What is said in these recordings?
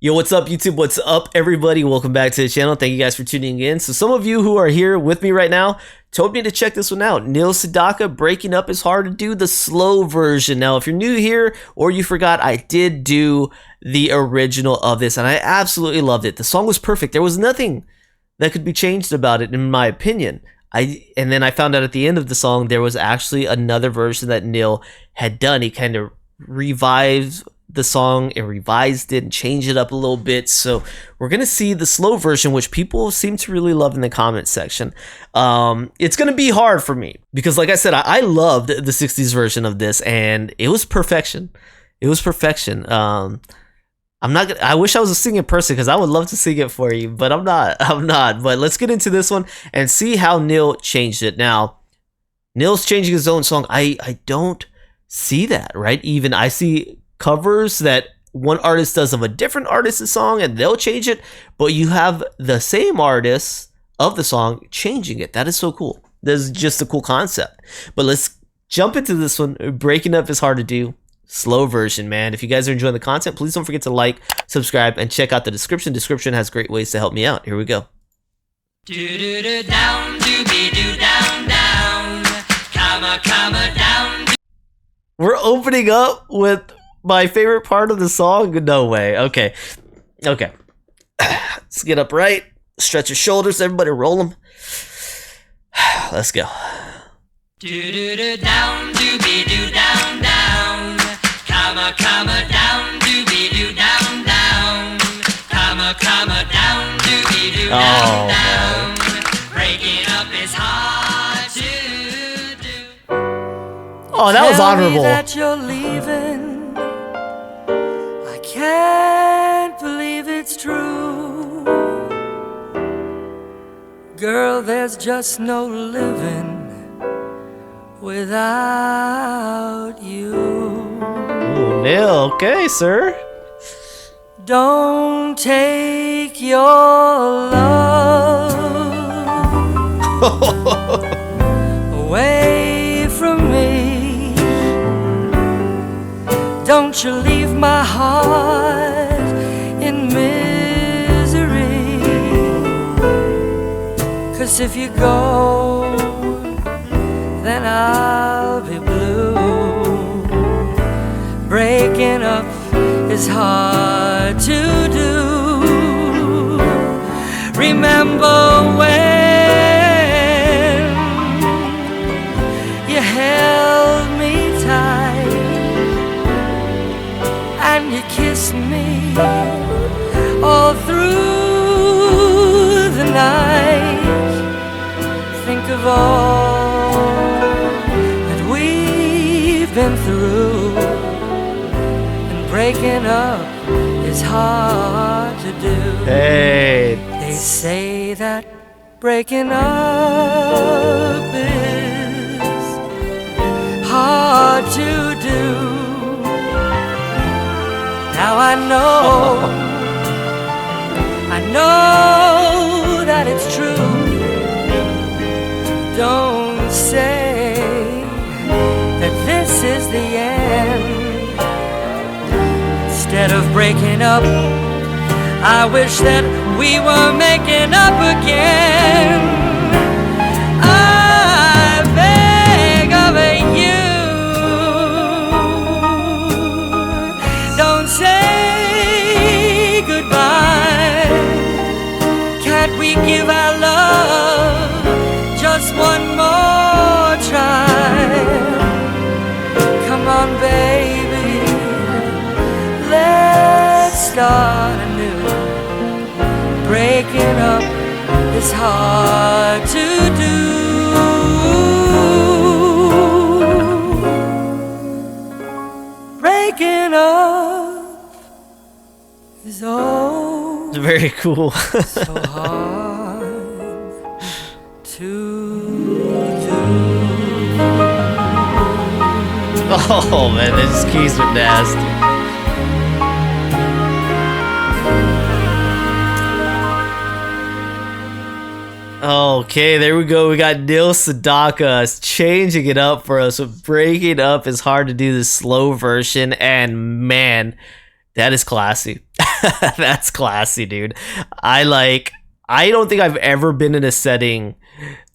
Yo, what's up, YouTube? What's up, everybody? Welcome back to the channel. Thank you guys for tuning in. So some of you who are here with me right now told me to check this one out. Sedaka, Breaking Up Is Hard to Do, the slow version. Now, if you're new here or you forgot, I did do the original of this, and I absolutely loved it. The song was perfect. There was nothing that could be changed about it, in my opinion. And then I found out at the end of the song, there was actually another version that Neil had done. He kind of revived the song and revised it and changed it up a little bit. So we're gonna see the slow version, which people seem to really love in the comment section. It's gonna be hard for me because, like I said, I loved the 60s version of this and it was perfection. It was perfection. I wish I was a singing person because I would love to sing it for you, but I'm not. But let's get into this one and see how Neil changed it. Now, Neil's changing his own song. I don't see that, right? Even I see covers that one artist does of a different artist's song and they'll change it, but you have the same artist of the song changing it. That is so cool. This is just a cool concept. But let's jump into this one. Breaking Up Is Hard to Do, slow version, man. If you guys are enjoying the content, please don't forget to like, subscribe, and check out the description. Description has great ways to help me out. Here we go. Do down, do down, comma down. We're opening up with my favorite part of the song? No way. Okay. Let's get upright. Stretch your shoulders. Everybody roll them. Let's go. Do down, do down, comma down, do down, comma down, do down. Breaking up is hard to do. Oh, that was honorable. That you're leaving. Can't believe it's true. Girl, there's just no living without you. Oh, Neil, okay, sir. Don't take your love away from me. Don't you leave my heart in misery. 'Cause if you go, then I'll be blue. Breaking up is hard to do. Remember when you held me tight and you kiss me all through the night. Think of all that we've been through, and breaking up is hard to do. Hey. They say that breaking up is hard to do. Now I know that it's true. Don't say that this is the end. Instead of breaking up, I wish that we were making up again. I beg of you, say goodbye. Can't we give our love just one more try? Come on, baby, let's start anew. Breaking up is hard to do. Breaking up is all very cool. so hard to do. Oh man, these keys are nasty. Okay, there we go. We got Sedaka changing it up for us. So breaking up is hard to do, the slow version, and man, that is classy. That's classy, dude. I don't think I've ever been in a setting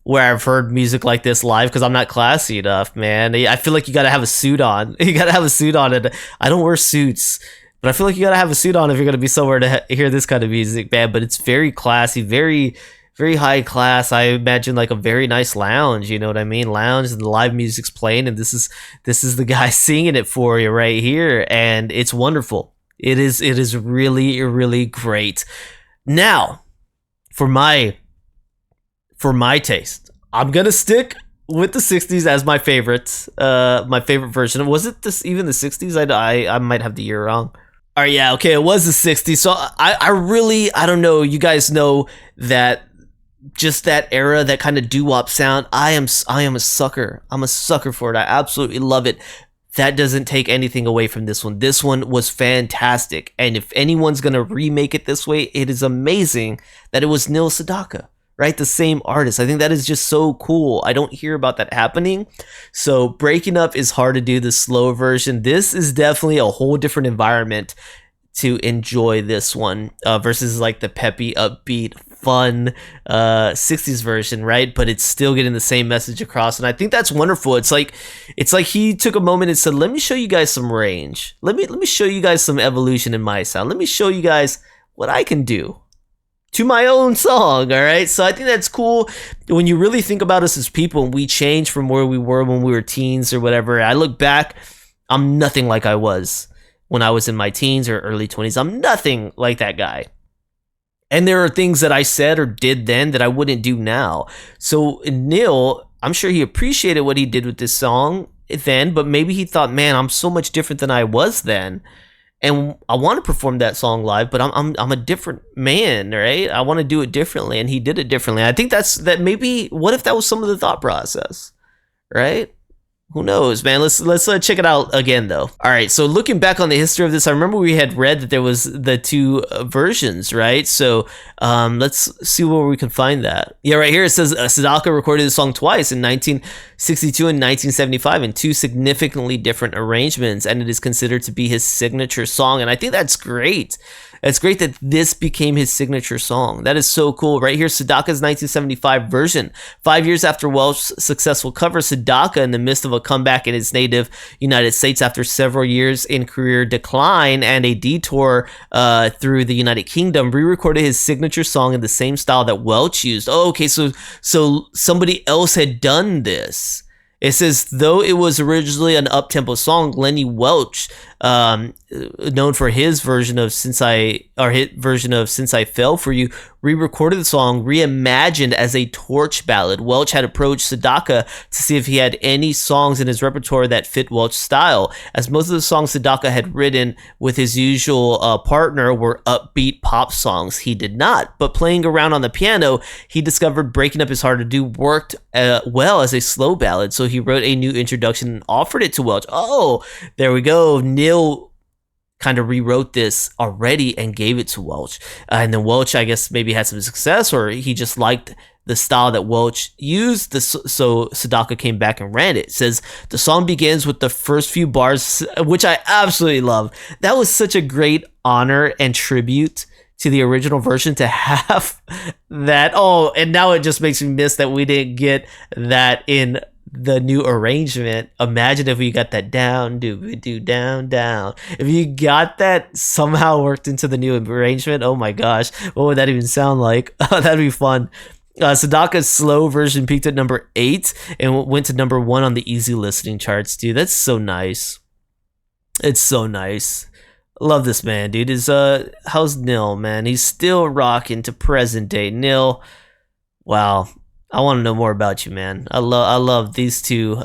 where I've heard music like this live because I'm not classy enough, man. I feel like you gotta have a suit on. You gotta have a suit on, and I don't wear suits, but I feel like you gotta have a suit on if you're gonna be somewhere to hear this kind of music, man. But it's very classy, very, very high class. I imagine like a very nice lounge. You know what I mean? Lounge, and the live music's playing, and this is the guy singing it for you right here, and it's wonderful. It is really, really great. Now, for my taste, I'm gonna stick with the 60s as my favorite version. Was it even the 60s? I might have the year wrong. All right, yeah, okay, it was the 60s. So I don't know. You guys know that just that era, that kind of doo-wop sound. I am a sucker. I'm a sucker for it. I absolutely love it. That doesn't take anything away from this one. This one was fantastic. And if anyone's going to remake it this way, it is amazing that it was Neil Sedaka, right? The same artist. I think that is just so cool. I don't hear about that happening. So Breaking Up is hard to do, the slow version. This is definitely a whole different environment to enjoy this one versus like the peppy, upbeat, fun 60s version, right? But it's still getting the same message across, and I think that's wonderful. It's like he took a moment and said, let me show you guys some range, let me show you guys some evolution in my sound, let me show you guys what I can do to my own song. All right, so I think that's cool when you really think about us as people, and we change from where we were when we were teens or whatever. I look back, I'm nothing like I was when I was in my teens or early 20s. I'm nothing like that guy. And there are things that I said or did then that I wouldn't do now. So Neil, I'm sure he appreciated what he did with this song then, but maybe he thought, man, I'm so much different than I was then, and I want to perform that song live, but I'm a different man, right? I want to do it differently, and he did it differently. I think that maybe, what if that was some of the thought process, right? Who knows, man? Let's check it out again, though. All right, so looking back on the history of this, I remember we had read that there was the two versions, right? So let's see where we can find that. Yeah, right here it says Sedaka recorded the song twice, in 1962 and 1975, in two significantly different arrangements, and it is considered to be his signature song. And I think that's great. It's great that this became his signature song. That is so cool. Right here, Sedaka's 1975 version. 5 years after Welch's successful cover, Sedaka, in the midst of a comeback in his native United States after several years in career decline and a detour through the United Kingdom, re-recorded his signature song in the same style that Welch used. Oh, okay, so somebody else had done this. It says, though it was originally an up-tempo song, Lenny Welch, known for his version of Since I Fell for You, re-recorded the song reimagined as a torch ballad. Welch had approached Sedaka to see if he had any songs in his repertoire that fit Welch's style, as most of the songs Sedaka had written with his usual partner were upbeat pop songs. He did not, but playing around on the piano, he discovered Breaking Up Is Hard to Do worked well as a slow ballad, so he wrote a new introduction and offered it to Welch. Oh, there we go. Neil kind of rewrote this already and gave it to Welch. And then Welch, I guess, maybe had some success, or he just liked the style that Welch used. So Sedaka came back and ran it. It says, the song begins with the first few bars, which I absolutely love. That was such a great honor and tribute to the original version to have that. Oh, and now it just makes me miss that we didn't get that in the new arrangement. Imagine if we got that down, do down, down. If you got that somehow worked into the new arrangement, oh my gosh, what would that even sound like? That'd be fun. Sedaka's slow version peaked at number 8 and went to number 1 on the easy listening charts, dude. That's so nice. It's so nice. Love this man, dude. How's Nil, man? He's still rocking to present day. Nil, wow. I want to know more about you, man. I love these two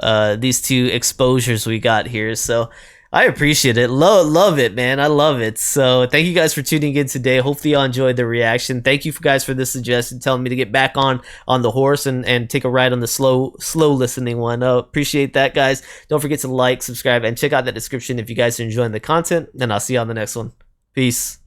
exposures we got here. So I appreciate it. Love it, man. I love it. So thank you guys for tuning in today. Hopefully y'all enjoyed the reaction. Thank you guys for this suggestion, telling me to get back on the horse and take a ride on the slow listening one. Appreciate that, guys. Don't forget to like, subscribe, and check out the description if you guys are enjoying the content. And I'll see you on the next one. Peace.